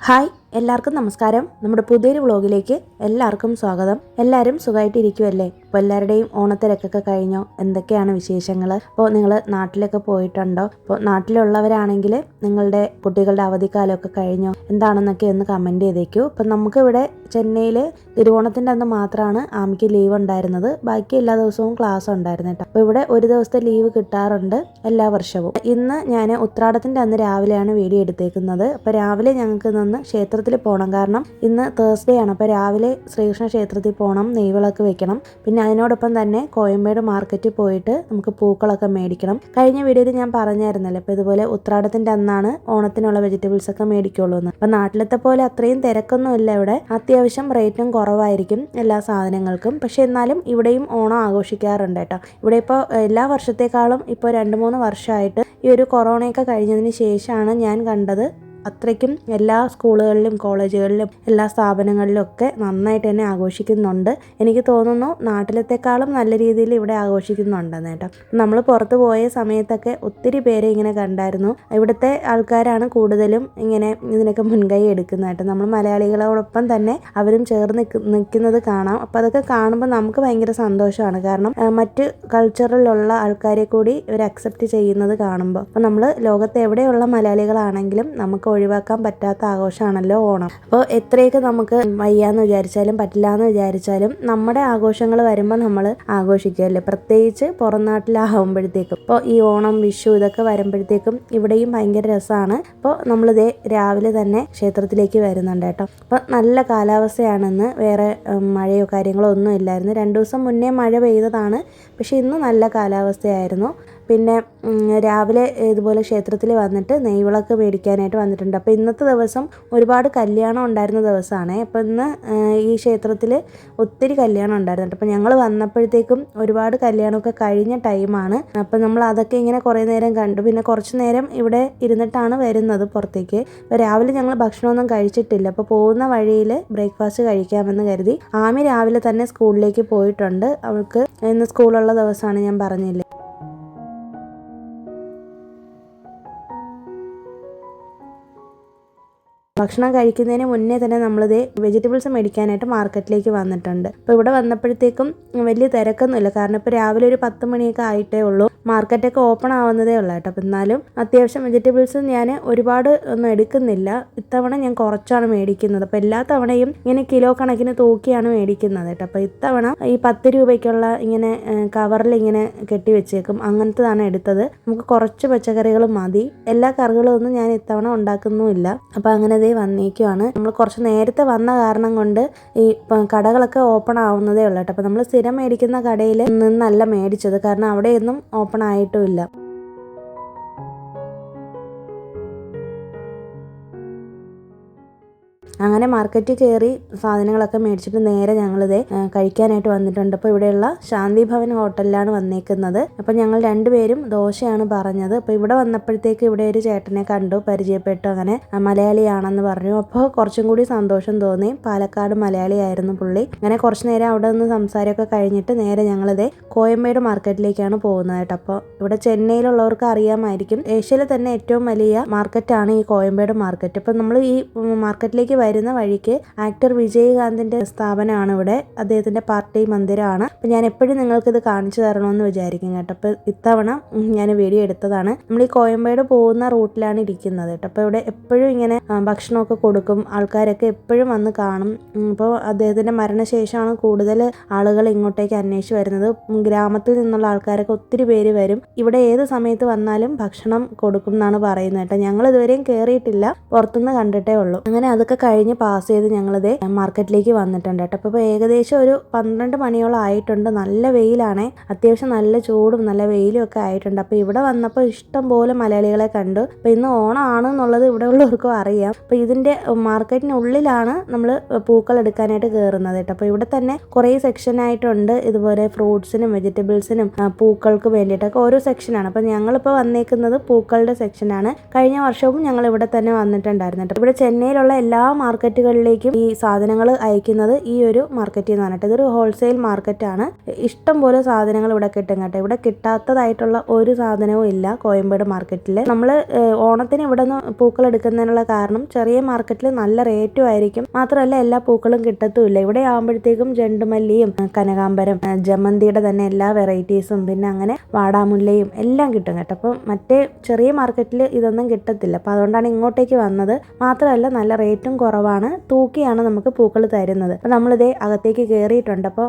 Hi, എല്ലാവർക്കും നമസ്കാരം. നമ്മുടെ പുതിയൊരു വ്ളോഗിലേക്ക് എല്ലാവർക്കും സ്വാഗതം. എല്ലാവരും സുഖമായിട്ടിരിക്കുമല്ലേ? അപ്പോൾ എല്ലാവരുടെയും ഓണത്തിരക്കൊക്കെ കഴിഞ്ഞോ? എന്തൊക്കെയാണ് വിശേഷങ്ങൾ? അപ്പോൾ നിങ്ങൾ നാട്ടിലൊക്കെ പോയിട്ടുണ്ടോ? അപ്പോൾ നാട്ടിലുള്ളവരാണെങ്കിൽ നിങ്ങളുടെ കുട്ടികളുടെ അവധിക്കാലമൊക്കെ കഴിഞ്ഞോ എന്താണെന്നൊക്കെ ഒന്ന് കമൻറ്റ് ചെയ്തേക്കൂ. അപ്പം നമുക്കിവിടെ ചെന്നൈയിൽ തിരുവോണത്തിൻ്റെ അന്ന് മാത്രമാണ് ആമിക്ക് ലീവ് ഉണ്ടായിരുന്നത്. ബാക്കി എല്ലാ ദിവസവും ക്ലാസ് ഉണ്ടായിരുന്നു കേട്ടോ. അപ്പോൾ ഇവിടെ ഒരു ദിവസത്തെ ലീവ് കിട്ടാറുണ്ട് എല്ലാ വർഷവും. ഇന്ന് ഞാൻ ഉത്രാടത്തിൻ്റെ അന്ന് രാവിലെയാണ് വീഡിയോ എടുത്തേക്കുന്നത്. അപ്പോൾ രാവിലെ ഞങ്ങൾക്ക് നിന്ന് ക്ഷേത്രത്തിൽ പോകണം. കാരണം ഇന്ന് തേഴ്സ്ഡേ ആണ്. അപ്പോൾ രാവിലെ ശ്രീകൃഷ്ണ ക്ഷേത്രത്തിൽ പോകണം, നെയ്വിളക്ക് വെക്കണം. പിന്നെ അതിനോടൊപ്പം തന്നെ കോയമ്പേട് മാർക്കറ്റിൽ പോയിട്ട് നമുക്ക് പൂക്കളൊക്കെ മേടിക്കണം. കഴിഞ്ഞ വീഡിയോയിൽ ഞാൻ പറഞ്ഞായിരുന്നല്ലോ, അപ്പോൾ ഇതുപോലെ ഉത്രാടത്തിൻ്റെ അന്നാണ് ഓണത്തിനുള്ള വെജിറ്റബിൾസ് ഒക്കെ മേടിക്കുള്ളൂ എന്ന്. അപ്പോൾ നാട്ടിലത്തെ പോലെ അത്രയും തിരക്കൊന്നും ഇല്ല. ഇവിടെ അത്യാവശ്യം റേറ്റും കുറവായിരിക്കും എല്ലാ സാധനങ്ങൾക്കും. പക്ഷെ എന്നാലും ഇവിടെയും ഓണം ആഘോഷിക്കാറുണ്ട് കേട്ടോ. ഇവിടെ ഇപ്പോൾ എല്ലാ വർഷത്തേക്കാളും ഇപ്പോൾ 2-3 വർഷമായിട്ട് ഈ ഒരു കൊറോണയൊക്കെ കഴിഞ്ഞതിന് ശേഷമാണ് ഞാൻ കണ്ടത് അത്രയ്ക്കും എല്ലാ സ്കൂളുകളിലും കോളേജുകളിലും എല്ലാ സ്ഥാപനങ്ങളിലും ഒക്കെ നന്നായിട്ട് തന്നെ ആഘോഷിക്കുന്നുണ്ട്. എനിക്ക് തോന്നുന്നു നാട്ടിലത്തെക്കാളും നല്ല രീതിയിൽ ഇവിടെ ആഘോഷിക്കുന്നുണ്ടെന്ന് കേട്ടോ. നമ്മൾ പുറത്ത് പോയ സമയത്തൊക്കെ ഒത്തിരി പേരെ ഇങ്ങനെ കണ്ടായിരുന്നു. ഇവിടുത്തെ ആൾക്കാരാണ് കൂടുതലും ഇങ്ങനെ ഇതിനൊക്കെ മുൻകൈ എടുക്കുന്നത് കേട്ടോ. നമ്മൾ മലയാളികളോടൊപ്പം തന്നെ അവരും ചേർന്ന് നിൽക്കുന്നത് കാണാം. അപ്പോൾ അതൊക്കെ കാണുമ്പോൾ നമുക്ക് ഭയങ്കര സന്തോഷമാണ്. കാരണം മറ്റ് കൾച്ചറിലുള്ള ആൾക്കാരെ കൂടി ഇവർ അക്സെപ്റ്റ് ചെയ്യുന്നത് കാണുമ്പോൾ. അപ്പോൾ നമ്മൾ ലോകത്ത് എവിടെയുള്ള മലയാളികളാണെങ്കിലും നമുക്ക് ഒഴിവാക്കാൻ പറ്റാത്ത ആഘോഷമാണല്ലോ ഓണം. അപ്പോൾ എത്രയൊക്കെ നമുക്ക് വയ്യാന്ന് വിചാരിച്ചാലും പറ്റില്ല എന്ന് വിചാരിച്ചാലും നമ്മുടെ ആഘോഷങ്ങൾ വരുമ്പോൾ നമ്മൾ ആഘോഷിക്കുമല്ലേ, പ്രത്യേകിച്ച് പുറം നാട്ടിലാകുമ്പോഴത്തേക്കും. ഇപ്പോൾ ഈ ഓണം, വിഷു ഇതൊക്കെ വരുമ്പോഴത്തേക്കും ഇവിടെയും ഭയങ്കര രസമാണ്. അപ്പോൾ നമ്മളിതേ രാവിലെ തന്നെ ക്ഷേത്രത്തിലേക്ക് വരുന്നുണ്ട് കേട്ടോ. അപ്പോൾ നല്ല കാലാവസ്ഥയാണെന്ന്, വേറെ മഴയോ കാര്യങ്ങളോ ഒന്നും ഇല്ലായിരുന്നു. 2 ദിവസം മുന്നേ മഴ പെയ്തതാണ്, പക്ഷേ ഇന്ന് നല്ല കാലാവസ്ഥയായിരുന്നു. പിന്നെ രാവിലെ ഇതുപോലെ ക്ഷേത്രത്തിൽ വന്നിട്ട് നെയ്വിളക്ക് മേടിക്കാനായിട്ട് വന്നിട്ടുണ്ട്. അപ്പോൾ ഇന്നത്തെ ദിവസം ഒരുപാട് കല്യാണം ഉണ്ടായിരുന്ന ദിവസമാണ്. അപ്പോൾ ഇന്ന് ഈ ക്ഷേത്രത്തിൽ ഒത്തിരി കല്യാണം ഉണ്ടായിരുന്നു. അപ്പോൾ ഞങ്ങൾ വന്നപ്പോഴത്തേക്കും ഒരുപാട് കല്യാണമൊക്കെ കഴിഞ്ഞ ടൈമാണ്. അപ്പോൾ നമ്മൾ അതൊക്കെ ഇങ്ങനെ കുറേ നേരം കണ്ടു. പിന്നെ കുറച്ച് നേരം ഇവിടെ ഇരുന്നിട്ടാണ് വരുന്നത് പുറത്തേക്ക്. അപ്പോൾ രാവിലെ ഞങ്ങൾ ഭക്ഷണമൊന്നും കഴിച്ചിട്ടില്ല. അപ്പോൾ പോകുന്ന വഴിയിൽ ബ്രേക്ക്ഫാസ്റ്റ് കഴിക്കാമെന്ന് കരുതി. ആമി രാവിലെ തന്നെ സ്കൂളിലേക്ക് പോയിട്ടുണ്ട്. അവൾക്ക് ഇന്ന് സ്കൂളുള്ള ദിവസമാണ്, ഞാൻ പറഞ്ഞില്ലേ. ഭക്ഷണം കഴിക്കുന്നതിന് മുന്നേ തന്നെ നമ്മളിത് വെജിറ്റബിൾസ് മേടിക്കാനായിട്ട് മാർക്കറ്റിലേക്ക് വന്നിട്ടുണ്ട്. അപ്പോൾ ഇവിടെ വന്നപ്പോഴത്തേക്കും വലിയ തിരക്കൊന്നുമില്ല. കാരണം ഇപ്പോൾ രാവിലെ ഒരു 10 മണിയൊക്കെ ആയിട്ടേ ഉള്ളൂ. മാർക്കറ്റൊക്കെ ഓപ്പൺ ആവുന്നതേ ഉള്ളൂ കേട്ടോ. അപ്പോൾ എന്നാലും അത്യാവശ്യം വെജിറ്റബിൾസ് ഞാൻ ഒരുപാട് ഒന്നും എടുക്കുന്നില്ല. ഇത്തവണ ഞാൻ കുറച്ചാണ് മേടിക്കുന്നത്. അപ്പോൾ എല്ലാ തവണയും ഇങ്ങനെ കിലോ കണക്കിന് തൂക്കിയാണ് മേടിക്കുന്നത് കേട്ടോ. അപ്പോൾ ഇത്തവണ ഈ 10 രൂപയ്ക്കുള്ള ഇങ്ങനെ കവറിൽ ഇങ്ങനെ കെട്ടി വെച്ചേക്കും, അങ്ങനത്തതാണ് എടുത്തത്. നമുക്ക് കുറച്ച് പച്ചക്കറികൾ മതി. എല്ലാ കറികളും ഒന്നും ഞാൻ ഇത്തവണ ഉണ്ടാക്കുന്നുമില്ല. അപ്പോൾ അങ്ങനെ വന്നേക്കുവാണ്. നമ്മൾ കുറച്ച് നേരത്തെ വന്ന കാരണം കൊണ്ട് ഈ കടകളൊക്കെ ഓപ്പൺ ആവുന്നതേ ഉള്ളൂ കേട്ടോ. അപ്പോൾ നമ്മൾ സ്ഥിരം മേടിക്കുന്ന കടയിൽ നിന്നല്ല മേടിച്ചത്, കാരണം അവിടെയൊന്നും ഓപ്പൺ ആയിട്ടുമില്ല. അങ്ങനെ മാർക്കറ്റിൽ കയറി സാധനങ്ങളൊക്കെ മേടിച്ചിട്ട് നേരെ ഞങ്ങളിത് കഴിക്കാനായിട്ട് വന്നിട്ടുണ്ട്. അപ്പോൾ ഇവിടെയുള്ള ശാന്തി ഭവൻ ഹോട്ടലിലാണ് വന്നേക്കുന്നത്. അപ്പോൾ ഞങ്ങൾ 2 പേരും ദോശയാണ് പറഞ്ഞത്. അപ്പോൾ ഇവിടെ വന്നപ്പോഴത്തേക്ക് ഇവിടെ ഒരു ചേട്ടനെ കണ്ടു, പരിചയപ്പെട്ടു. അങ്ങനെ മലയാളിയാണെന്ന് പറഞ്ഞു. അപ്പോൾ കുറച്ചും കൂടി സന്തോഷം തോന്നി. പാലക്കാട് മലയാളിയായിരുന്നു പുള്ളി. അങ്ങനെ കുറച്ച് നേരം അവിടെ നിന്ന് സംസാരമൊക്കെ കഴിഞ്ഞിട്ട് നേരെ ഞങ്ങളിത് കോയമ്പേട് മാർക്കറ്റിലേക്കാണ് പോകുന്നത് കേട്ടോ. അപ്പോൾ ഇവിടെ ചെന്നൈയിലുള്ളവർക്ക് അറിയാമായിരിക്കും, ഏഷ്യയിലെ തന്നെ ഏറ്റവും വലിയ മാർക്കറ്റാണ് ഈ കോയമ്പേട് മാർക്കറ്റ്. അപ്പോൾ നമ്മൾ ഈ മാർക്കറ്റിലേക്ക് വരുന്ന വഴിക്ക് ആക്ടർ വിജയകാന്തിന്റെ സ്ഥാപനമാണ് ഇവിടെ. അദ്ദേഹത്തിന്റെ പാർട്ടി മന്ദിരമാണ്. അപ്പോൾ ഞാൻ എപ്പോഴും നിങ്ങൾക്കിത് കാണിച്ചു തരണമെന്ന് വിചാരിക്കും കേട്ടോ. അപ്പോൾ ഇത്തവണ ഞാൻ വീഡിയോ എടുത്തതാണ്. നമ്മൾ ഈ കോയമ്പേട് പോകുന്ന റൂട്ടിലാണ് ഇരിക്കുന്നത് കേട്ടോ. അപ്പോൾ ഇവിടെ എപ്പോഴും ഇങ്ങനെ ഭക്ഷണമൊക്കെ കൊടുക്കും, ആൾക്കാരൊക്കെ എപ്പോഴും വന്ന് കാണും. അപ്പോൾ അദ്ദേഹത്തിന്റെ മരണശേഷമാണ് കൂടുതൽ ആളുകൾ ഇങ്ങോട്ടേക്ക് അന്വേഷിച്ച് വരുന്നത്. ഗ്രാമത്തിൽ നിന്നുള്ള ആൾക്കാരൊക്കെ ഒത്തിരി പേര് വരും. ഇവിടെ ഏത് സമയത്ത് വന്നാലും ഭക്ഷണം കൊടുക്കും എന്നാണ് പറയുന്നത് കേട്ടോ. ഞങ്ങൾ ഇതുവരെയും കയറിയിട്ടില്ല, പുറത്തുനിന്ന് കണ്ടിട്ടേ ഉള്ളൂ. അങ്ങനെ അതൊക്കെ കഴിഞ്ഞ് പാസ് ചെയ്ത് ഞങ്ങളിത് മാർക്കറ്റിലേക്ക് വന്നിട്ടുണ്ട് കേട്ടോ. അപ്പോൾ ഏകദേശം ഒരു 12 മണിയോളം ആയിട്ടുണ്ട്. നല്ല വെയിലാണ്, അത്യാവശ്യം നല്ല ചൂടും നല്ല വെയിലും ഒക്കെ ആയിട്ടുണ്ട്. അപ്പോൾ ഇവിടെ വന്നപ്പോൾ ഇഷ്ടം പോലെ മലയാളികളെ കണ്ടു. അപ്പോൾ ഇന്ന് ഓണം ആണെന്നുള്ളത് ഇവിടെ ഉള്ളവർക്കും അറിയാം. അപ്പോൾ ഇതിൻ്റെ മാർക്കറ്റിനുള്ളിലാണ് നമ്മൾ പൂക്കൾ എടുക്കാനായിട്ട് കയറുന്നത് കേട്ടോ. അപ്പോൾ ഇവിടെ തന്നെ കുറേ സെക്ഷനായിട്ടുണ്ട്. ഇതുപോലെ ഫ്രൂട്ട്സിനും വെജിറ്റബിൾസിനും പൂക്കൾക്ക് വേണ്ടിയിട്ടൊക്കെ ഓരോ സെക്ഷനാണ്. അപ്പോൾ ഞങ്ങളിപ്പോൾ വന്നേക്കുന്നത് പൂക്കളുടെ സെക്ഷനാണ്. കഴിഞ്ഞ വർഷവും ഞങ്ങൾ ഇവിടെ തന്നെ വന്നിട്ടുണ്ടായിരുന്നു കേട്ടോ. ഇവിടെ ചെന്നൈയിലുള്ള എല്ലാ മാർക്കറ്റുകളിലേക്കും ഈ സാധനങ്ങൾ അയക്കുന്നത് ഈ ഒരു മാർക്കറ്റിൽ നിന്നാണ് കേട്ടോ. ഇതൊരു ഹോൾസെയിൽ മാർക്കറ്റാണ്. ഇഷ്ടം പോലെ സാധനങ്ങൾ ഇവിടെ കിട്ടും കേട്ടോ. ഇവിടെ കിട്ടാത്തതായിട്ടുള്ള ഒരു സാധനവും ഇല്ല കോയമ്പേട് മാർക്കറ്റിൽ. നമ്മൾ ഓണത്തിന് ഇവിടെ നിന്ന് പൂക്കൾ എടുക്കുന്നതിനുള്ള കാരണം ചെറിയ മാർക്കറ്റിൽ നല്ല റേറ്റും ആയിരിക്കും. മാത്രമല്ല എല്ലാ പൂക്കളും കിട്ടത്തുമില്ല. ഇവിടെ ആകുമ്പോഴത്തേക്കും ചെണ്ടുമല്ലിയും കനകാംബരം, ജമന്തിയുടെ തന്നെ എല്ലാ വെറൈറ്റീസും പിന്നെ അങ്ങനെ വാടാമുല്ലയും എല്ലാം കിട്ടും കേട്ടോ. അപ്പം മറ്റേ ചെറിയ മാർക്കറ്റിൽ ഇതൊന്നും കിട്ടത്തില്ല. അപ്പോൾ അതുകൊണ്ടാണ് ഇങ്ങോട്ടേക്ക് വന്നത്. മാത്രമല്ല നല്ല റേറ്റും കുറവാണ്. തൂക്കിയാണ് നമുക്ക് പൂക്കൾ തരുന്നത്. അപ്പോൾ നമ്മളിതേ അകത്തേക്ക് കയറിയിട്ടുണ്ട്. അപ്പോൾ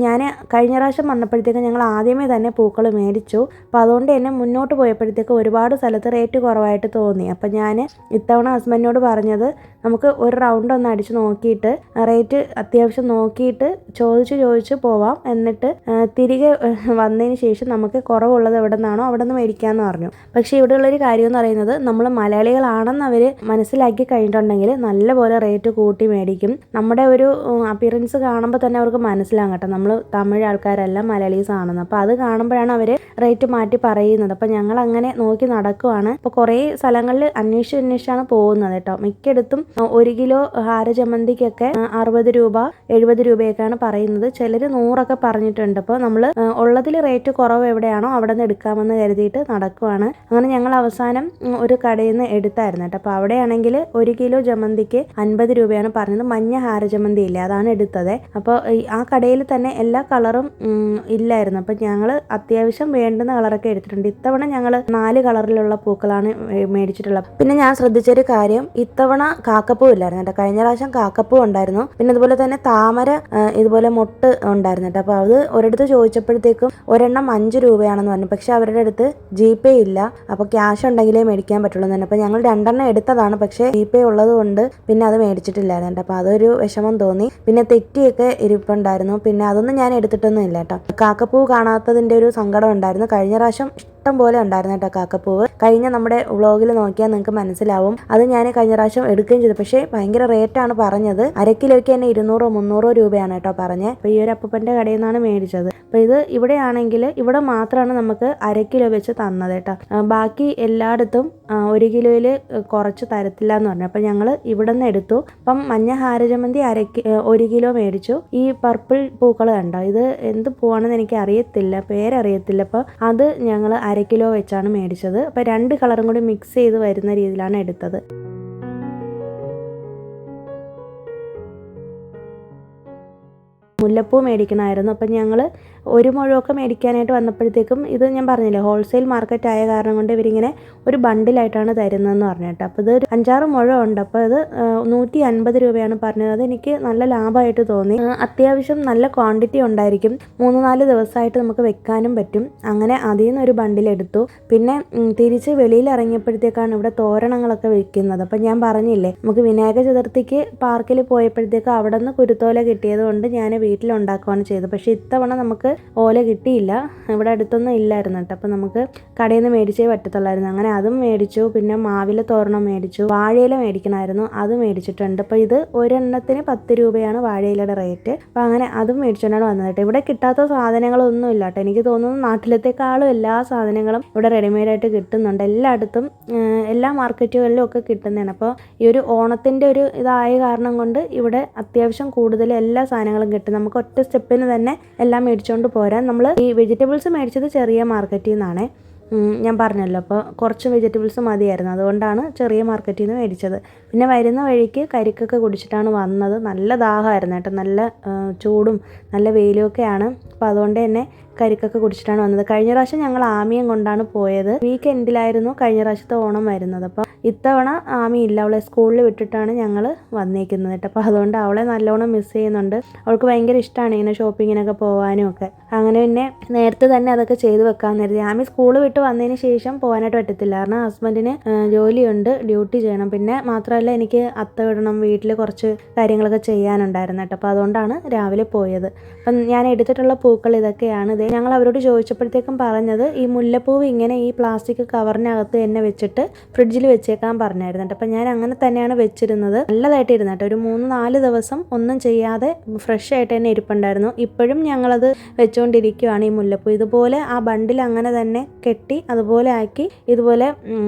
ഞാൻ കഴിഞ്ഞ പ്രാവശ്യം വന്നപ്പോഴത്തേക്കും ഞങ്ങൾ ആദ്യമേ തന്നെ പൂക്കൾ മേടിച്ചു. അപ്പോൾ അതുകൊണ്ട് തന്നെ മുന്നോട്ട് പോയപ്പോഴത്തേക്ക് ഒരുപാട് സ്ഥലത്ത് റേറ്റ് കുറവായിട്ട് തോന്നി. അപ്പം ഞാൻ ഇത്തവണ ഹസ്ബൻഡിനോട് പറഞ്ഞത് നമുക്ക് ഒരു റൗണ്ട് ഒന്ന് അടിച്ച് നോക്കിയിട്ട് റേറ്റ് അത്യാവശ്യം നോക്കിയിട്ട് ചോദിച്ച് പോവാം. എന്നിട്ട് തിരികെ വന്നതിന് ശേഷം നമുക്ക് കുറവുള്ളത് എവിടെ നിന്നാണോ അവിടെ നിന്ന് മേടിക്കാമെന്ന് പറഞ്ഞു. പക്ഷേ ഇവിടെയുള്ളൊരു കാര്യം എന്ന് പറയുന്നത് നമ്മൾ മലയാളികളാണെന്ന് അവർ മനസ്സിലാക്കി കഴിഞ്ഞിട്ടുണ്ടെങ്കിൽ നല്ലപോലെ റേറ്റ് കൂട്ടി മേടിക്കും. നമ്മുടെ ഒരു അപ്പിയറൻസ് കാണുമ്പോൾ തന്നെ അവർക്ക് മനസ്സിലാകും കേട്ടോ നമ്മൾ തമിഴ് ആൾക്കാരല്ല മലയാളീസ് ആണെന്ന്. അപ്പോൾ അത് കാണുമ്പോഴാണ് അവർ റേറ്റ് മാറ്റി പറയുന്നത്. അപ്പോൾ ഞങ്ങൾ അങ്ങനെ നോക്കി നടക്കുവാണ്. അപ്പോൾ കുറേ സ്ഥലങ്ങളിൽ അന്വേഷിച്ചാണ് പോകുന്നത് കേട്ടോ. മിക്കയിടത്തും 1 കിലോ ഹാരജമന്തിക്കൊക്കെ 60 രൂപ 70 രൂപയൊക്കെയാണ് പറയുന്നത്. ചിലർ 100 പറഞ്ഞിട്ടുണ്ട്. അപ്പോൾ നമ്മൾ ഉള്ളതിൽ റേറ്റ് കുറവ് എവിടെയാണോ അവിടെ നിന്ന് എടുക്കാമെന്ന് കരുതിയിട്ട് നടക്കുവാണ്. അങ്ങനെ ഞങ്ങൾ അവസാനം ഒരു കടയിൽ നിന്ന് എടുത്തായിരുന്നു കേട്ടോ. അപ്പോൾ അവിടെയാണെങ്കിൽ 1 കിലോ ജമന്തിക്ക് 50 രൂപയാണ് പറഞ്ഞത്. മഞ്ഞ ഹാരജമന്തി ഇല്ലേ അതാണ് എടുത്തത്. അപ്പോൾ ആ കടയിൽ തന്നെ എല്ലാ കളറും ഇല്ലായിരുന്നു. അപ്പോൾ ഞങ്ങൾ അത്യാവശ്യം വേണ്ടുന്ന കളറൊക്കെ എടുത്തിട്ടുണ്ട്. ഇത്തവണ ഞങ്ങൾ 4 കളറിലുള്ള പൂക്കളാണ് മേടിച്ചിട്ടുള്ളത്. പിന്നെ ഞാൻ ശ്രദ്ധിച്ചൊരു കാര്യം, ഇത്തവണ കാക്കപ്പൂ ഇല്ലായിരുന്നു കേട്ടോ. കഴിഞ്ഞ പ്രാവശ്യം കാക്കപ്പൂ ഉണ്ടായിരുന്നു. പിന്നെ അതുപോലെ തന്നെ താമര ഇതുപോലെ മൊട്ട് ഉണ്ടായിരുന്നു കേട്ടോ. അപ്പോൾ അത് ഒരിടത്ത് ചോദിച്ചപ്പോഴത്തേക്കും ഒരെണ്ണം 5 രൂപയാണെന്ന് പറഞ്ഞു. പക്ഷെ അവരുടെ അടുത്ത് GPay ഇല്ല. അപ്പോൾ ക്യാഷ് ഉണ്ടെങ്കിലേ മേടിക്കാൻ പറ്റുള്ളൂ തന്നെ. അപ്പോൾ ഞങ്ങൾ 2 എണ്ണം എടുത്തതാണ്. പക്ഷേ GPay ഉള്ളത് കൊണ്ട് പിന്നെ അത് മേടിച്ചിട്ടില്ലായിരുന്നു കേട്ടോ. അപ്പോൾ അതൊരു വിഷമം തോന്നി. പിന്നെ തെറ്റിയൊക്കെ ഇരിപ്പുണ്ടായിരുന്നു. പിന്നെ അതൊന്നും ഞാൻ എടുത്തിട്ടൊന്നും ഇല്ല കേട്ടോ. കാക്കപ്പൂ കാണാത്തതിൻ്റെ ഒരു സങ്കടം ഉണ്ടായിരുന്നു. കഴിഞ്ഞ പ്രാവശ്യം ഇഷ്ടം പോലെ ഉണ്ടായിരുന്നു കേട്ടോ കാക്കപ്പൂവ്. കഴിഞ്ഞ നമ്മുടെ വ്ളോഗിൽ നോക്കിയാൽ നിങ്ങൾക്ക് മനസ്സിലാവും. അത് ഞാൻ കഴിഞ്ഞ പ്രാവശ്യം എടുക്കുകയും ചെയ്തു. പക്ഷേ ഭയങ്കര റേറ്റാണ് പറഞ്ഞത്. 1 കിലോയ്ക്ക് തന്നെ 200-300 രൂപയാണ് കേട്ടോ പറഞ്ഞത്. അപ്പോൾ ഈ ഒരു അപ്പൂപ്പൻ്റെ കടയിൽ നിന്നാണ് മേടിച്ചത്. അപ്പോൾ ഇത് ഇവിടെയാണെങ്കിൽ ഇവിടെ മാത്രമാണ് നമുക്ക് 1 കിലോ വെച്ച് തന്നത് കേട്ടോ. ബാക്കി എല്ലായിടത്തും 1 കിലോയിൽ കുറച്ച് തരത്തില്ല എന്ന് പറഞ്ഞു. അപ്പോൾ ഞങ്ങൾ ഇവിടെ നിന്ന് എടുത്തു. അപ്പം മഞ്ഞ ഹാരജമന്തി 1 കിലോ മേടിച്ചു. ഈ പർപ്പിൾ പൂക്കൾ കണ്ടോ, ഇത് എന്ത് പൂവാണെന്ന് എനിക്ക് അറിയത്തില്ല, പേരറിയത്തില്ല. അപ്പോൾ അത് ഞങ്ങൾ 1 കിലോ വെച്ചാണ് മേടിച്ചത്. അപ്പോൾ 2 കളറും കൂടി മിക്സ് ചെയ്ത് വരുന്ന രീതിയിലാണ് എടുത്തത്. മുല്ലപ്പൂ മേടിക്കണമായിരുന്നു. അപ്പം ഞങ്ങൾ 1 മുഴമൊക്കെ മേടിക്കാനായിട്ട് വന്നപ്പോഴത്തേക്കും ഇത് ഞാൻ പറഞ്ഞില്ലേ ഹോൾസെയിൽ മാർക്കറ്റ് ആയ കാരണം കൊണ്ട് ഇവരിങ്ങനെ ഒരു ബണ്ടിലായിട്ടാണ് തരുന്നതെന്ന് പറഞ്ഞു കേട്ടോ. അപ്പോൾ ഇത് 5-6 മുഴം ഉണ്ട്. അപ്പോൾ അത് 150 രൂപയാണ് പറഞ്ഞത്. അത് എനിക്ക് നല്ല ലാഭമായിട്ട് തോന്നി. അത്യാവശ്യം നല്ല ക്വാണ്ടിറ്റി ഉണ്ടായിരിക്കും. 3-4 ദിവസമായിട്ട് നമുക്ക് വെക്കാനും പറ്റും. അങ്ങനെ അതിൽ നിന്ന് ഒരു ബണ്ടിലെടുത്തു. പിന്നെ തിരിച്ച് വെളിയിൽ ഇറങ്ങിയപ്പോഴത്തേക്കാണ് ഇവിടെ തോരണങ്ങളൊക്കെ വെക്കുന്നത്. അപ്പം ഞാൻ പറഞ്ഞില്ലേ നമുക്ക് വിനായക ചതുർത്ഥിക്ക് പാർക്കിൽ പോയപ്പോഴത്തേക്ക് അവിടെ നിന്ന് കുരുത്തോല കിട്ടിയത് കൊണ്ട് ഞാൻ വീട്ടിലുണ്ടാക്കുകയാണ് ചെയ്തത്. പക്ഷേ ഇത്തവണ നമുക്ക് ഓല കിട്ടിയില്ല. ഇവിടെ അടുത്തൊന്നും ഇല്ലായിരുന്നു കേട്ടോ. അപ്പോൾ നമുക്ക് കടയിൽ നിന്ന് മേടിച്ചേ പറ്റത്തുള്ളായിരുന്നു. അങ്ങനെ അതും മേടിച്ചു. പിന്നെ മാവില തോരണം മേടിച്ചു. വാഴയില മേടിക്കണമായിരുന്നു, അത് മേടിച്ചിട്ടുണ്ട്. അപ്പോൾ ഇത് ഒരെണ്ണത്തിന് 10 രൂപയാണ് വാഴയിലയുടെ റേറ്റ്. അപ്പോൾ അങ്ങനെ അതും മേടിച്ചുകൊണ്ടാണ് വന്നത് കേട്ടോ. ഇവിടെ കിട്ടാത്ത സാധനങ്ങളൊന്നും ഇല്ല കേട്ടോ. എനിക്ക് തോന്നുന്നു നാട്ടിലത്തേക്കാളും എല്ലാ സാധനങ്ങളും ഇവിടെ റെഡിമെയ്ഡായിട്ട് കിട്ടുന്നുണ്ട്. എല്ലായിടത്തും എല്ലാ മാർക്കറ്റുകളിലും ഒക്കെ കിട്ടുന്നതാണ്. അപ്പോൾ ഈ ഒരു ഓണത്തിൻ്റെ ഒരു ഇതായ കാരണം കൊണ്ട് ഇവിടെ അത്യാവശ്യം കൂടുതൽ എല്ലാ സാധനങ്ങളും കിട്ടും. നമുക്ക് ഒറ്റ സ്റ്റെപ്പിന് തന്നെ എല്ലാം മേടിച്ചുകൊണ്ട് പോരാൻ. നമ്മൾ ഈ വെജിറ്റബിൾസ് മേടിച്ചത് ചെറിയ മാർക്കറ്റിൽ നിന്നാണ്. ഞാൻ പറഞ്ഞല്ലോ, അപ്പോൾ കുറച്ച് വെജിറ്റബിൾസ് മതിയായിരുന്നു. അതുകൊണ്ടാണ് ചെറിയ മാർക്കറ്റിൽ നിന്ന് മേടിച്ചത്. പിന്നെ വരുന്ന വഴിക്ക് കരിക്കൊക്കെ കുടിച്ചിട്ടാണ് വന്നത്. നല്ല ദാഹമായിരുന്നു കേട്ടോ. നല്ല ചൂടും നല്ല വെയിലും ഒക്കെയാണ്. അപ്പോൾ അതുകൊണ്ട് തന്നെ കരിക്കൊക്കെ കുടിച്ചിട്ടാണ് വന്നത്. കഴിഞ്ഞ പ്രാവശ്യം ഞങ്ങൾ ആമിയം കൊണ്ടാണ് പോയത്. വീക്കെൻഡിലായിരുന്നു കഴിഞ്ഞ പ്രാവശ്യത്തെ ഓണം വരുന്നത്. അപ്പോൾ ഇത്തവണ ആമി ഇല്ല. അവളെ സ്കൂളിൽ വിട്ടിട്ടാണ് ഞങ്ങൾ വന്നേക്കുന്നത് കേട്ടോ. അപ്പോൾ അതുകൊണ്ട് അവളെ നല്ലോണം മിസ് ചെയ്യുന്നുണ്ട്. അവൾക്ക് ഭയങ്കര ഇഷ്ടമാണ് ഇങ്ങനെ ഷോപ്പിങ്ങിനൊക്കെ പോകാനും ഒക്കെ. അങ്ങനെ പിന്നെ നേരത്തെ തന്നെ അതൊക്കെ ചെയ്ത് വെക്കാമെന്ന് കരുതി. ആമി സ്കൂൾ വിട്ട് വന്നതിന് ശേഷം പോകാനായിട്ട് പറ്റത്തില്ല. കാരണം ഹസ്ബൻഡിന് ജോലിയുണ്ട്, ഡ്യൂട്ടി ചെയ്യണം. പിന്നെ മാത്രമല്ല എനിക്ക് അത്ത വിടണം, വീട്ടിൽ കുറച്ച് കാര്യങ്ങളൊക്കെ ചെയ്യാനുണ്ടായിരുന്നു കേട്ടോ. അപ്പോൾ അതുകൊണ്ടാണ് രാവിലെ പോയത്. അപ്പം ഞാൻ എടുത്തിട്ടുള്ള പൂക്കൾ ഇതൊക്കെയാണ്. ഇത് ഞങ്ങൾ അവരോട് ചോദിച്ചപ്പോഴത്തേക്കും പറഞ്ഞത് ഈ മുല്ലപ്പൂവ് ഇങ്ങനെ ഈ പ്ലാസ്റ്റിക് കവറിനകത്ത് തന്നെ വെച്ചിട്ട് ഫ്രിഡ്ജിൽ വെച്ചേക്കാൻ പറഞ്ഞായിരുന്നു കേട്ടോ. അപ്പം ഞാൻ അങ്ങനെ തന്നെയാണ് വെച്ചിരുന്നത്. നല്ലതായിട്ട് ഇരുന്നു കേട്ടോ. ഒരു 3-4 ദിവസം ഒന്നും ചെയ്യാതെ ഫ്രഷ് ആയിട്ട് തന്നെ ഇരിപ്പുണ്ടായിരുന്നു. ഇപ്പോഴും ഞങ്ങളത് വെച്ചുകൊണ്ടിരിക്കുകയാണ് ഈ മുല്ലപ്പൂ. ഇതുപോലെ ആ ബണ്ടിൽ അങ്ങനെ തന്നെ കെട്ടി അതുപോലെ ആക്കി ഇതുപോലെ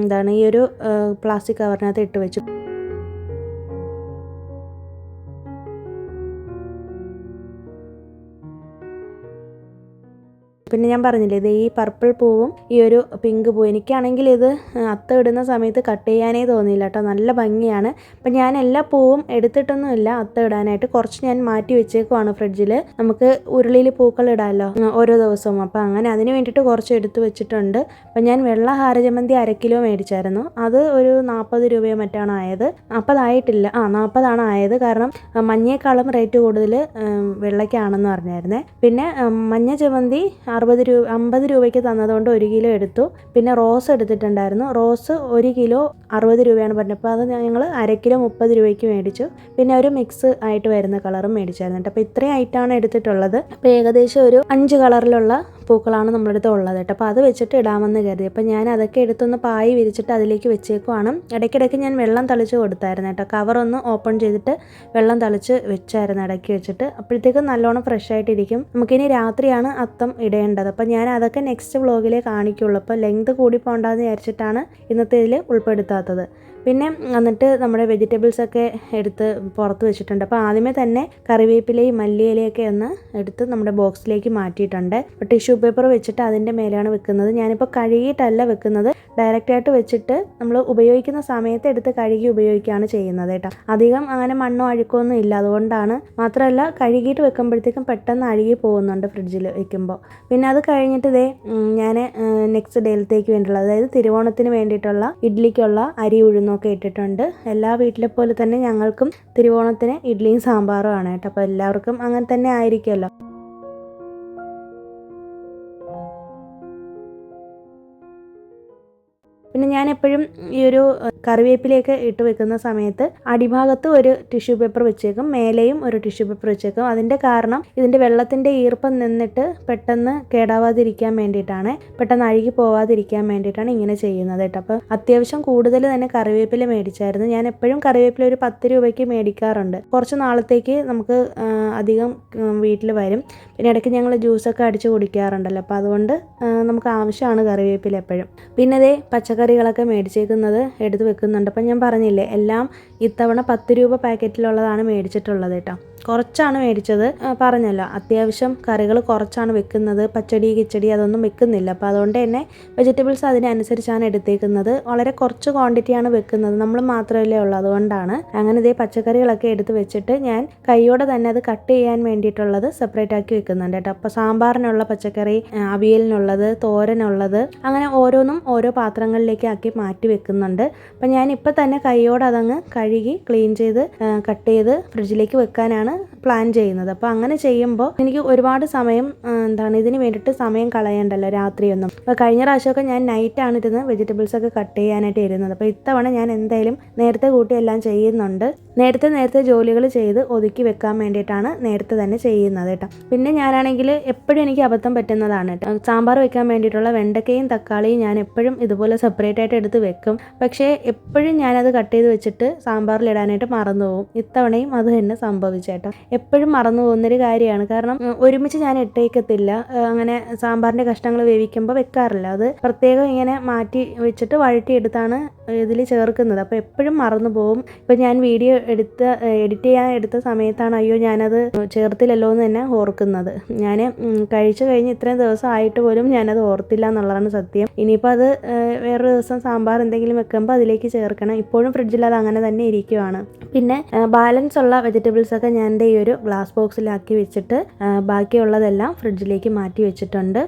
ഈ ഒരു പ്ലാസ്റ്റിക് കവറിനകത്ത് ഇട്ട് വെച്ചു. പിന്നെ ഞാൻ പറഞ്ഞില്ലേ ഇത് ഈ പർപ്പിൾ പൂവും ഈ ഒരു പിങ്ക് പൂവും, എനിക്കാണെങ്കിൽ ഇത് അത്തം ഇടുന്ന സമയത്ത് കട്ട് ചെയ്യാനേ തോന്നിയില്ല കേട്ടോ, നല്ല ഭംഗിയാണ്. അപ്പം ഞാൻ എല്ലാ പൂവും എടുത്തിട്ടൊന്നുമില്ല അത്തം ഇടാനായിട്ട്, കുറച്ച് ഞാൻ മാറ്റി വെച്ചേക്കുവാണ് ഫ്രിഡ്ജിൽ. നമുക്ക് ഉരുളിയിൽ പൂക്കൾ ഇടാമല്ലോ ഓരോ ദിവസവും, അപ്പം അങ്ങനെ അതിന് വേണ്ടിയിട്ട് കുറച്ച് എടുത്ത് വെച്ചിട്ടുണ്ട്. അപ്പം ഞാൻ വെള്ള ഹാരജമന്തി 1 കിലോ മേടിച്ചായിരുന്നു. അത് ഒരു 40 രൂപയോ മറ്റാണ് ആയത്. 40 ആയിട്ടില്ല, 40 ആയത്. കാരണം മഞ്ഞയേക്കാളും റേറ്റ് കൂടുതൽ വെള്ളയ്ക്കാണെന്ന് പറഞ്ഞായിരുന്നേ. പിന്നെ മഞ്ഞ ജമന്തി 50 രൂപയ്ക്ക് തന്നതുകൊണ്ട് 1 കിലോ എടുത്തു. പിന്നെ റോസ് എടുത്തിട്ടുണ്ടായിരുന്നു. റോസ് 1 കിലോ 60 രൂപയാണ് പറഞ്ഞത്. അപ്പോൾ അത് ഞങ്ങൾ 1/2 കിലോ 30 രൂപയ്ക്ക് മേടിച്ചു. പിന്നെ ഒരു മിക്സ് ആയിട്ട് വരുന്ന കളറും മേടിച്ചായിരുന്നു കേട്ടോ. അപ്പോൾ ഇത്രയും ആയിട്ടാണ് എടുത്തിട്ടുള്ളത്. അപ്പോൾ ഏകദേശം ഒരു 5 കളറിലുള്ള പൂക്കളാണ് നമ്മുടെ അടുത്ത് ഉള്ളത് കേട്ടോ. അപ്പോൾ അത് വെച്ചിട്ട് ഇടാമെന്ന് കരുതി. അപ്പോൾ ഞാൻ അതൊക്കെ എടുത്തൊന്ന് പായി വിരിച്ചിട്ട് അതിലേക്ക് വെച്ചേക്കുവാണ്. ഇടയ്ക്കിടയ്ക്ക് ഞാൻ വെള്ളം തളിച്ച് കൊടുത്തായിരുന്നു കേട്ടോ. കവറൊന്ന് ഓപ്പൺ ചെയ്തിട്ട് വെള്ളം തളിച്ച് വെച്ചായിരുന്നു ഇടയ്ക്ക് വെച്ചിട്ട്. അപ്പോഴത്തേക്കും നല്ലോണം ഫ്രഷ് ആയിട്ടിരിക്കും. നമുക്കിനി രാത്രിയാണ് അത്തം ഇടേണ്ടത്. അപ്പോൾ ഞാൻ അതൊക്കെ നെക്സ്റ്റ് വ്ളോഗിലേ കാണിക്കുള്ളൂ. അപ്പോൾ ലെങ്ത് കൂടി പോകണ്ടെന്ന് വിചാരിച്ചിട്ടാണ് ഇന്നത്തെ ഇതിൽ ഉൾപ്പെടുത്താത്തത്. പിന്നെ എന്നിട്ട് നമ്മുടെ വെജിറ്റബിൾസൊക്കെ എടുത്ത് പുറത്ത് വെച്ചിട്ടുണ്ട്. അപ്പോൾ ആദ്യമേ തന്നെ കറിവേപ്പിലയും മല്ലിയിലയൊക്കെ ഒന്ന് എടുത്ത് നമ്മുടെ ബോക്സിലേക്ക് മാറ്റിയിട്ടുണ്ട്. അപ്പോൾ ടിഷ്യൂ പേപ്പർ വെച്ചിട്ട് അതിൻ്റെ മേലെയാണ് വെക്കുന്നത്. ഞാനിപ്പോൾ കഴുകിയിട്ടല്ല വെക്കുന്നത്, ഡയറക്റ്റായിട്ട് വെച്ചിട്ട് നമ്മൾ ഉപയോഗിക്കുന്ന സമയത്ത് എടുത്ത് കഴുകി ഉപയോഗിക്കുകയാണ് ചെയ്യുന്നത് കേട്ടോ. അധികം അങ്ങനെ മണ്ണോ അഴുക്കമൊന്നും ഇല്ല, അതുകൊണ്ടാണ്. മാത്രമല്ല കഴുകിയിട്ട് വെക്കുമ്പോഴത്തേക്കും പെട്ടെന്ന് അഴുകി പോകുന്നുണ്ട് ഫ്രിഡ്ജിൽ വെക്കുമ്പോൾ. പിന്നെ അത് കഴിഞ്ഞിട്ട് ഞാൻ നെക്സ്റ്റ് ഡേയിലത്തേക്ക് വേണ്ടിയിട്ടുള്ള, അതായത് തിരുവോണത്തിന് വേണ്ടിയിട്ടുള്ള ഇഡ്ഡലിക്കുള്ള അരി ഉഴുന്നൊക്കെ ഇട്ടിട്ടുണ്ട്. എല്ലാ വീട്ടിലെ പോലെ തന്നെ ഞങ്ങൾക്കും തിരുവോണത്തിന് ഇഡ്ഡലിയും സാമ്പാറും ആണ് കേട്ടോ. അപ്പോൾ എല്ലാവർക്കും അങ്ങനെ തന്നെ ആയിരിക്കുമല്ലോ. പിന്നെ ഞാൻ എപ്പോഴും ഈ ഒരു കറിവേപ്പിലയൊക്കെ ഇട്ട് വെക്കുന്ന സമയത്ത് അടിഭാഗത്ത് ഒരു ടിഷ്യൂ പേപ്പർ വെച്ചേക്കും, മേലെയും ഒരു ടിഷ്യൂ പേപ്പർ വെച്ചേക്കും. അതിൻ്റെ കാരണം ഇതിൻ്റെ വെള്ളത്തിൻ്റെ ഈർപ്പം നിന്നിട്ട് പെട്ടെന്ന് കേടാവാതിരിക്കാൻ വേണ്ടിയിട്ടാണ്, പെട്ടെന്ന് അഴുകി പോവാതിരിക്കാൻ വേണ്ടിയിട്ടാണ് ഇങ്ങനെ ചെയ്യുന്നത് കേട്ടോ. അപ്പോൾ അത്യാവശ്യം കൂടുതൽ തന്നെ കറിവേപ്പില മേടിച്ചായിരുന്നു. ഞാൻ എപ്പോഴും കറിവേപ്പില ഒരു 10 രൂപയ്ക്ക് മേടിക്കാറുണ്ട്. കുറച്ച് നാളത്തേക്ക് നമുക്ക് അധികം വീട്ടിൽ വരും. പിന്നെ ഇടയ്ക്ക് ഞങ്ങൾ ജ്യൂസൊക്കെ അടിച്ച് കുടിക്കാറുണ്ടല്ലോ, അപ്പോൾ അതുകൊണ്ട് നമുക്ക് ആവശ്യമാണ് കറിവേപ്പില എപ്പോഴും. പിന്നെ പച്ചക്കറികളൊക്കെ മേടിച്ചേക്കുന്നത് എടുത്ത് വെക്കുന്നുണ്ട്. അപ്പം ഞാൻ പറഞ്ഞില്ലേ എല്ലാം ഇത്തവണ 10 രൂപ പാക്കറ്റിലുള്ളതാണ് മേടിച്ചിട്ടുള്ളത് കേട്ടോ. കുറച്ചാണ് മേടിച്ചത്, പറഞ്ഞല്ലോ അത്യാവശ്യം കറികൾ കുറച്ചാണ് വെക്കുന്നത്. പച്ചടി കിച്ചടി അതൊന്നും വെക്കുന്നില്ല. അപ്പോൾ അതുകൊണ്ട് തന്നെ വെജിറ്റബിൾസ് അതിനനുസരിച്ചാണ് എടുത്തേക്കുന്നത്. വളരെ കുറച്ച് ക്വാണ്ടിറ്റിയാണ് വെക്കുന്നത്, നമ്മൾ മാത്രമല്ലേ ഉള്ളൂ, അതുകൊണ്ടാണ്. അങ്ങനെ പച്ചക്കറികളൊക്കെ എടുത്ത് വെച്ചിട്ട് ഞാൻ കൈയോടെ തന്നെ അത് കട്ട് ചെയ്യാൻ വേണ്ടിയിട്ടുള്ളത് സെപ്പറേറ്റ് ആക്കി വെക്കുന്നുണ്ട് കേട്ടോ. അപ്പോൾ സാമ്പാറിനുള്ള പച്ചക്കറി, അവിയലിനുള്ളത്, തോരനുള്ളത്, അങ്ങനെ ഓരോന്നും ഓരോ പാത്രങ്ങളിലേക്ക് ആക്കി മാറ്റി വെക്കുന്നുണ്ട്. അപ്പം ഞാനിപ്പോൾ തന്നെ കൈയോടെ അതങ്ങ് കഴുകി ക്ലീൻ ചെയ്ത് കട്ട് ചെയ്ത് ഫ്രിഡ്ജിലേക്ക് വെക്കാനാണ് പ്ലാൻ ചെയ്യുന്നത്. അപ്പോൾ അങ്ങനെ ചെയ്യുമ്പോൾ എനിക്ക് ഒരുപാട് സമയം ഇതിന് വേണ്ടിയിട്ട് സമയം കളയണ്ടല്ലോ രാത്രിയൊന്നും. അപ്പോൾ കഴിഞ്ഞ പ്രാവശ്യമൊക്കെ ഞാൻ നൈറ്റാണ് ഇരുന്ന് വെജിറ്റബിൾസൊക്കെ കട്ട് ചെയ്യാനായിട്ട് ഇരുന്നത്. അപ്പോൾ ഇത്തവണ ഞാൻ എന്തായാലും നേരത്തെ കൂട്ടി എല്ലാം ചെയ്യുന്നുണ്ട്. നേരത്തെ ജോലികൾ ചെയ്ത് ഒതുക്കി വെക്കാൻ വേണ്ടിയിട്ടാണ് നേരത്തെ തന്നെ ചെയ്യുന്നത് കേട്ടോ. പിന്നെ ഞാനാണെങ്കിൽ എപ്പോഴും എനിക്ക് അബദ്ധം പറ്റുന്നതാണ് കേട്ടോ. സാമ്പാർ വെക്കാൻ വേണ്ടിയിട്ടുള്ള വെണ്ടക്കയും തക്കാളിയും ഞാൻ എപ്പോഴും ഇതുപോലെ സെപ്പറേറ്റ് ആയിട്ട് എടുത്ത് വെക്കും. പക്ഷേ എപ്പോഴും ഞാനത് കട്ട് ചെയ്ത് വെച്ചിട്ട് സാമ്പാറിലിടാനായിട്ട് മറന്നു പോകും. ഇത്തവണയും അത് തന്നെ സംഭവിച്ചേട്ടോ. എപ്പോഴും മറന്നു പോകുന്നൊരു കാര്യമാണ്. കാരണം ഒരുമിച്ച് ഞാൻ ഇട്ടേക്കത്തില്ല, അങ്ങനെ സാമ്പാറിൻ്റെ കഷ്ണങ്ങൾ വേവിക്കുമ്പോൾ വെക്കാറില്ല. അത് പ്രത്യേകം ഇങ്ങനെ മാറ്റി വെച്ചിട്ട് വഴറ്റിയെടുത്താണ് ഇതിൽ ചേർക്കുന്നത്. അപ്പോൾ എപ്പോഴും മറന്നു പോകും. ഇപ്പോൾ ഞാൻ വീഡിയോ എഡിറ്റ് ചെയ്യാൻ എടുത്ത സമയത്താണ് അയ്യോ ഞാനത് ചേർത്തില്ലല്ലോ എന്ന് തന്നെ ഓർക്കുന്നത്. ഞാൻ കഴിച്ചു കഴിഞ്ഞ് ഇത്രയും ദിവസം ആയിട്ട് പോലും ഞാനത് ഓർത്തില്ല എന്നുള്ളതാണ് സത്യം. ഇനിയിപ്പോൾ അത് വേറൊരു ദിവസം സാമ്പാർ എന്തെങ്കിലും വെക്കുമ്പോൾ അതിലേക്ക് ചേർക്കണം. ഇപ്പോഴും ഫ്രിഡ്ജിൽ അത് അങ്ങനെ തന്നെ ഇരിക്കുവാണ്. പിന്നെ ബാലൻസ് ഉള്ള വെജിറ്റബിൾസൊക്കെ ഞാൻ ഈ ഒരു ഗ്ലാസ് ബോക്സിലാക്കി വെച്ചിട്ട് ബാക്കിയുള്ളതെല്ലാം ഫ്രിഡ്ജിലേക്ക് മാറ്റി വെച്ചിട്ടുണ്ട്.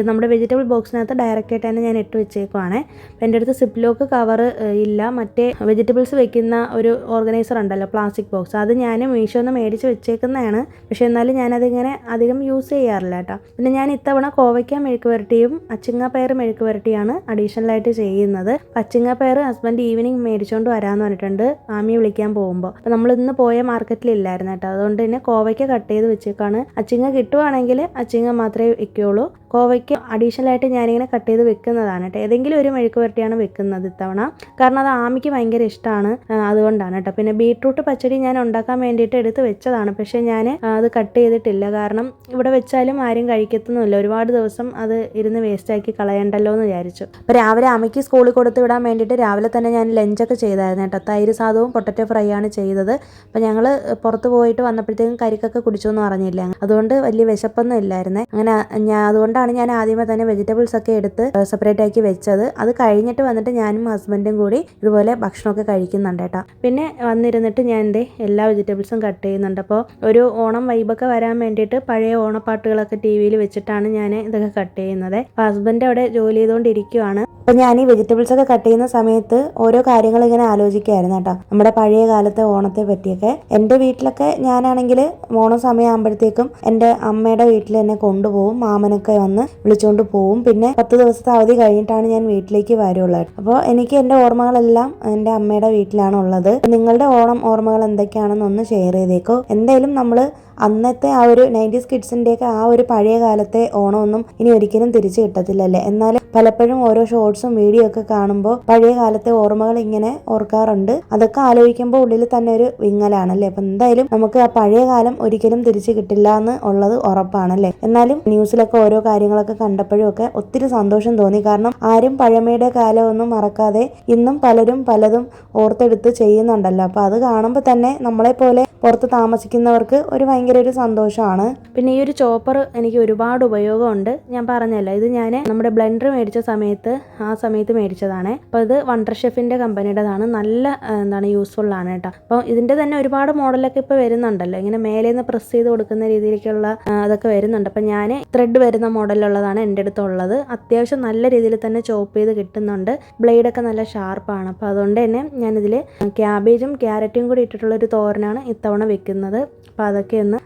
നമ്മുടെ വെജിറ്റബിൾ ബോക്സിനകത്ത് ഡയറക്റ്റായിട്ട് തന്നെ ഞാൻ ഇട്ട് വെച്ചേക്കുവാണ്. അപ്പം എൻ്റെ അടുത്ത് സിപ്ലോക്ക് കവർ ഇല്ല. മറ്റേ വെജിറ്റബിൾസ് വെക്കുന്ന ഒരു ഓർഗനൈസർ ഉണ്ടല്ലോ, പ്ലാസ്റ്റിക് ബോക്സ്, അത് ഞാൻ മീഷോന്ന് മേടിച്ച് വെച്ചേക്കുന്നതാണ്. പക്ഷേ എന്നാലും ഞാനതിങ്ങനെ അധികം യൂസ് ചെയ്യാറില്ല കേട്ടോ. പിന്നെ ഞാൻ ഇത്തവണ കോവയ്ക്ക മെഴുക്ക് പുരട്ടിയും അച്ചിങ്ങാപ്പയർ മെഴുക്ക് പുരട്ടിയാണ് അഡീഷണലായിട്ട് ചെയ്യുന്നത്. അച്ചിങ്ങാപ്പയർ ഹസ്ബൻഡ് ഈവനിങ് മേടിച്ചുകൊണ്ട് വരാമെന്ന് പറഞ്ഞിട്ടുണ്ട് ആമിയെ വിളിക്കാൻ പോകുമ്പോൾ. അപ്പോൾ നമ്മൾ ഇന്ന് പോയ മാർക്കറ്റിലില്ലായിരുന്നു കേട്ടോ. അതുകൊണ്ട് തന്നെ കോവയ്ക്ക കട്ട് ചെയ്ത് വെച്ചേക്കാണ്. അച്ചിങ്ങ കിട്ടുവാണെങ്കിൽ അച്ചിങ്ങ മാത്രമേ വെക്കുകയുള്ളൂ. കോവയ്ക്ക് അഡീഷണലായിട്ട് ഞാനിങ്ങനെ കട്ട് ചെയ്ത് വെക്കുന്നതാണ് കേട്ടോ. ഏതെങ്കിലും ഒരു മെഴുക്ക് പുരട്ടിയാണ് വെക്കുന്നത് ഇത്തവണ. കാരണം അത് ആമിക്ക് ഭയങ്കര ഇഷ്ടമാണ്, അതുകൊണ്ടാണ് കേട്ടോ. പിന്നെ ബീട്രൂട്ട് പച്ചടി ഞാൻ ഉണ്ടാക്കാൻ വേണ്ടിയിട്ട് എടുത്ത് വെച്ചതാണ്. പക്ഷേ ഞാൻ അത് കട്ട് ചെയ്തിട്ടില്ല. കാരണം ഇവിടെ വെച്ചാലും ആരും കഴിക്കത്തൊന്നുമില്ല. ഒരുപാട് ദിവസം അത് ഇരുന്ന് വേസ്റ്റാക്കി കളയണ്ടല്ലോ എന്ന് വിചാരിച്ചു. അപ്പോൾ രാവിലെ അമ്മയ്ക്ക് സ്കൂളിൽ കൊടുത്ത് വിടാൻ വേണ്ടിയിട്ട് രാവിലെ തന്നെ ഞാൻ ലഞ്ചൊക്കെ ചെയ്തായിരുന്നു കേട്ടോ. തൈര് സാദവും പൊട്ടറ്റോ ഫ്രൈ ആണ് ചെയ്തത്. അപ്പോൾ ഞങ്ങൾ പുറത്ത് പോയിട്ട് വന്നപ്പോഴത്തേക്കും കരിക്കൊക്കെ കുടിച്ചു എന്ന് പറഞ്ഞില്ല, അതുകൊണ്ട് വലിയ വിശപ്പൊന്നും ഇല്ലായിരുന്നേ. അങ്ങനെ അതുകൊണ്ടാണ് അതുകൊണ്ടാണ് ഞാൻ ആദ്യമേ തന്നെ വെജിറ്റബിൾസ് ഒക്കെ എടുത്ത് സെപ്പറേറ്റ് ആക്കി വെച്ചത്. അത് കഴിഞ്ഞിട്ട് വന്നിട്ട് ഞാനും ഹസ്ബൻഡും കൂടി ഇതുപോലെ ഭക്ഷണമൊക്കെ കഴിക്കുന്നുണ്ട് കേട്ടോ. പിന്നെ വന്നിരുന്നിട്ട് ഞാൻ എൻ്റെ എല്ലാ വെജിറ്റബിൾസും കട്ട് ചെയ്യുന്നുണ്ട്. അപ്പോൾ ഒരു ഓണം വൈബൊക്കെ വരാൻ വേണ്ടിയിട്ട് പഴയ ഓണപ്പാട്ടുകളൊക്കെ TV-യിൽ വെച്ചിട്ടാണ് ഞാൻ ഇതൊക്കെ കട്ട് ചെയ്യുന്നത്. അപ്പോൾ ഹസ്ബൻഡ് അവിടെ ജോലി ചെയ്തുകൊണ്ടിരിക്കുവാണ്. അപ്പോൾ ഞാൻ ഈ വെജിറ്റബിൾസ് ഒക്കെ കട്ട് ചെയ്യുന്ന സമയത്ത് ഓരോ കാര്യങ്ങൾ ഇങ്ങനെ ആലോചിക്കുകയായിരുന്നു കേട്ടോ, നമ്മുടെ പഴയ കാലത്തെ ഓണത്തെ പറ്റിയൊക്കെ. എൻ്റെ വീട്ടിലൊക്കെ ഞാനാണെങ്കിൽ ഓണം സമയമാകുമ്പോഴത്തേക്കും എൻ്റെ അമ്മയുടെ വീട്ടിൽ എന്നെ കൊണ്ടുപോകും, മാമനൊക്കെ വന്ന് വിളിച്ചുകൊണ്ട് പോവും. പിന്നെ 10 ദിവസത്തെ അവധി കഴിഞ്ഞിട്ടാണ് ഞാൻ വീട്ടിലേക്ക് വരുള്ളൂ. അപ്പോൾ എനിക്ക് എൻ്റെ ഓർമ്മകളെല്ലാം എൻ്റെ അമ്മയുടെ വീട്ടിലാണ് ഉള്ളത്. നിങ്ങളുടെ ഓണം ഓർമ്മകൾ എന്തൊക്കെയാണെന്ന് ഒന്ന് ഷെയർ ചെയ്തേക്കോ. എന്തായാലും നമ്മൾ അന്നത്തെ ആ ഒരു 90s കിഡ്സിൻ്റെയൊക്കെ ആ ഒരു പഴയ കാലത്തെ ഓണമൊന്നും ഇനി ഒരിക്കലും തിരിച്ചു കിട്ടത്തില്ലല്ലേ. എന്നാലും പലപ്പോഴും ഓരോ ഷോർട്സും വീഡിയോ ഒക്കെ കാണുമ്പോൾ പഴയ കാലത്തെ ഓർമ്മകൾ ഇങ്ങനെ ഓർക്കാറുണ്ട്. അതൊക്കെ ആലോചിക്കുമ്പോൾ ഉള്ളിൽ തന്നെ ഒരു വിങ്ങലാണല്ലേ. അപ്പം എന്തായാലും നമുക്ക് ആ പഴയ കാലം ഒരിക്കലും തിരിച്ചു കിട്ടില്ല എന്ന് ഉള്ളത് ഉറപ്പാണല്ലേ. എന്നാലും ന്യൂസിലൊക്കെ ഓരോ കാര്യങ്ങളൊക്കെ കണ്ടപ്പോഴും ഒക്കെ ഒത്തിരി സന്തോഷം തോന്നി. കാരണം ആരും പഴമയുടെ കാലമൊന്നും മറക്കാതെ ഇന്നും പലരും പലതും ഓർത്തെടുത്ത് ചെയ്യുന്നുണ്ടല്ലോ. അപ്പോൾ അത് കാണുമ്പോൾ തന്നെ നമ്മളെപ്പോലെ പുറത്ത് താമസിക്കുന്നവർക്ക് ഒരു ഭയങ്കര ഒരു സന്തോഷമാണ്. പിന്നെ ഈ ഒരു ചോപ്പർ എനിക്ക് ഒരുപാട് ഉപയോഗമുണ്ട്. ഞാൻ പറഞ്ഞല്ലോ, ഇത് ഞാൻ നമ്മുടെ ബ്ലെൻഡർ മേടിച്ച സമയത്ത് മേടിച്ചതാണ്. അപ്പോൾ ഇത് വണ്ടർ ഷെഫിൻ്റെ കമ്പനിയുടേതാണ്. നല്ല യൂസ്ഫുള്ളാണ് കേട്ടോ. അപ്പോൾ ഇതിൻ്റെ തന്നെ ഒരുപാട് മോഡലൊക്കെ ഇപ്പോൾ വരുന്നുണ്ടല്ലോ, ഇങ്ങനെ മേലേന്ന് പ്രസ് ചെയ്ത് കൊടുക്കുന്ന രീതിയിലേക്കുള്ള അതൊക്കെ വരുന്നുണ്ട്. അപ്പോൾ ഞാൻ ത്രെഡ് വരുന്ന മോഡലുള്ളതാണ് എൻ്റെ അടുത്തുള്ളത്. അത്യാവശ്യം നല്ല രീതിയിൽ തന്നെ ചോപ്പ് ചെയ്ത് കിട്ടുന്നുണ്ട്. ബ്ലേഡൊക്കെ നല്ല ഷാർപ്പാണ്. അപ്പോൾ അതുകൊണ്ട് തന്നെ ഞാനിതിൽ ക്യാബേജും ക്യാരറ്റും കൂടി ഇട്ടിട്ടുള്ളൊരു തോരനാണ് ഇത്തവണ വെക്കുന്നത്. അപ്പോൾ അതൊക്കെ ഒന്ന്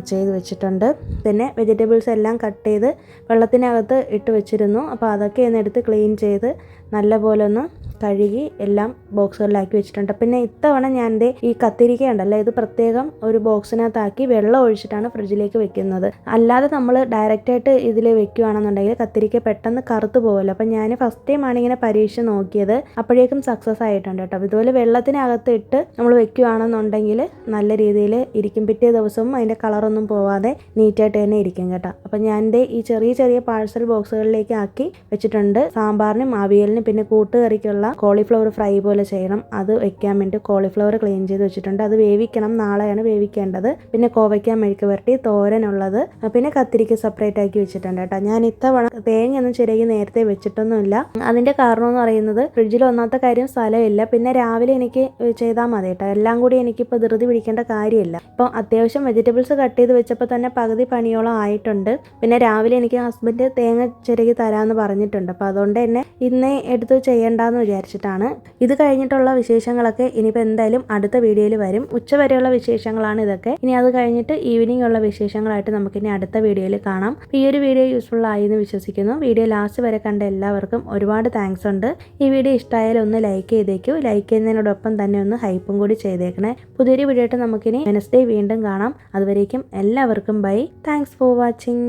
ചെയ്ത് വെച്ചിട്ടുണ്ട്. പിന്നെ വെജിറ്റബിൾസ് എല്ലാം കട്ട് ചെയ്ത് വെള്ളത്തിനകത്ത് ഇട്ട് വെച്ചിരുന്നു. അപ്പോൾ അതൊക്കെ ഒന്ന് എടുത്ത് ക്ലീൻ ചെയ്ത് നല്ലപോലെ ഒന്ന് കഴുകി എല്ലാം ബോക്സുകളിലാക്കി വെച്ചിട്ടുണ്ട്. പിന്നെ ഇത്തവണ ഞാൻ ഈ കത്തിരിക്ക ഉണ്ടല്ലോ, ഇത് പ്രത്യേകം ഒരു ബോക്സിനകത്താക്കി വെള്ളം ഒഴിച്ചിട്ടാണ് ഫ്രിഡ്ജിലേക്ക് വെക്കുന്നത്. അല്ലാതെ നമ്മൾ ഡയറക്റ്റായിട്ട് ഇതിൽ വെക്കുകയാണെന്നുണ്ടെങ്കിൽ കത്തിരിക്ക പെട്ടെന്ന് കറുത്ത് പോകുമല്ലോ. അപ്പം ഞാൻ ഫസ്റ്റ് ടൈമാണ് ഇങ്ങനെ പരീക്ഷിച്ച് നോക്കിയത്. അപ്പോഴേക്കും സക്സസ് ആയിട്ടുണ്ട് കേട്ടോ. ഇതുപോലെ വെള്ളത്തിനകത്ത് ഇട്ട് നമ്മൾ വെക്കുകയാണെന്നുണ്ടെങ്കിൽ നല്ല രീതിയിൽ ഇരിക്കും. പിറ്റേ ദിവസവും അതിൻ്റെ കളറൊന്നും പോവാതെ നീറ്റായിട്ട് തന്നെ ഇരിക്കും കേട്ടോ. അപ്പം ഞാൻ ഈ ചെറിയ ചെറിയ പാഴ്സൽ ബോക്സുകളിലേക്ക് ആക്കി വെച്ചിട്ടുണ്ട്. സാമ്പാറിനും അവിയലിനും പിന്നെ കൂട്ടുകറിക്കുള്ള കോളിഫ്ലവർ ഫ്രൈ പോലെ ചെയ്യണം, അത് വെക്കാൻ വേണ്ടി കോളിഫ്ലവർ ക്ലീൻ ചെയ്ത് വെച്ചിട്ടുണ്ട്. അത് വേവിക്കണം, നാളെയാണ് വേവിക്കേണ്ടത്. പിന്നെ കോവയ്ക്കാൻ മെഴുക്ക് പുരട്ടി, തോരനുള്ളത്, പിന്നെ കത്തിരിക്ക സെപ്പറേറ്റ് ആക്കി വെച്ചിട്ടുണ്ട് കേട്ടോ. ഞാൻ ഇത്തവണ തേങ്ങയൊന്നും ചിരകി നേരത്തെ വെച്ചിട്ടൊന്നുമില്ല. അതിൻ്റെ കാരണം എന്ന് പറയുന്നത് ഫ്രിഡ്ജിൽ ഒന്നാമത്തെ കാര്യം സ്ഥലമില്ല, പിന്നെ രാവിലെ എനിക്ക് ചെയ്താൽ മതി കേട്ടോ. എല്ലാം കൂടി എനിക്കിപ്പോൾ ധൃതി പിടിക്കേണ്ട കാര്യമില്ല. ഇപ്പോൾ അത്യാവശ്യം വെജിറ്റബിൾസ് കട്ട് ചെയ്ത് വെച്ചപ്പോൾ തന്നെ പകുതി പണിയോളം ആയിട്ടുണ്ട്. പിന്നെ രാവിലെ എനിക്ക് ഹസ്ബൻഡ് തേങ്ങ ചിരകി തരാമെന്ന് പറഞ്ഞിട്ടുണ്ട്. അപ്പോൾ അതുകൊണ്ട് തന്നെ ഇന്നേ എടുത്ത് ചെയ്യേണ്ടെന്ന് വിചാരിച്ചിട്ടാണ്. ഇത് കഴിഞ്ഞിട്ടുള്ള വിശേഷങ്ങളൊക്കെ ഇനിയിപ്പോൾ എന്തായാലും അടുത്ത വീഡിയോയിൽ വരും. ഉച്ചവരെയുള്ള വിശേഷങ്ങളാണ് ഇതൊക്കെ. ഇനി അത് കഴിഞ്ഞിട്ട് ഈവനിങ് ഉള്ള വിശേഷങ്ങളായിട്ട് നമുക്കിനി അടുത്ത വീഡിയോയിൽ കാണാം. ഈ ഒരു വീഡിയോ യൂസ്ഫുൾ ആയി എന്ന് വിശ്വസിക്കുന്നു. വീഡിയോ ലാസ്റ്റ് വരെ കണ്ട എല്ലാവർക്കും ഒരുപാട് താങ്ക്സ് ഉണ്ട്. ഈ വീഡിയോ ഇഷ്ടമായാലും ഒന്ന് ലൈക്ക് ചെയ്തേക്കൂ. ലൈക്ക് ചെയ്യുന്നതിനോടൊപ്പം തന്നെ ഒന്ന് ഹൈപ്പും കൂടി ചെയ്തേക്കണേ. പുതിയൊരു വീഡിയോ ആയിട്ട് നമുക്കിനി വെനസ്ഡേ വീണ്ടും കാണാം. അതുവരേക്കും എല്ലാവർക്കും ബൈ. Thanks for watching.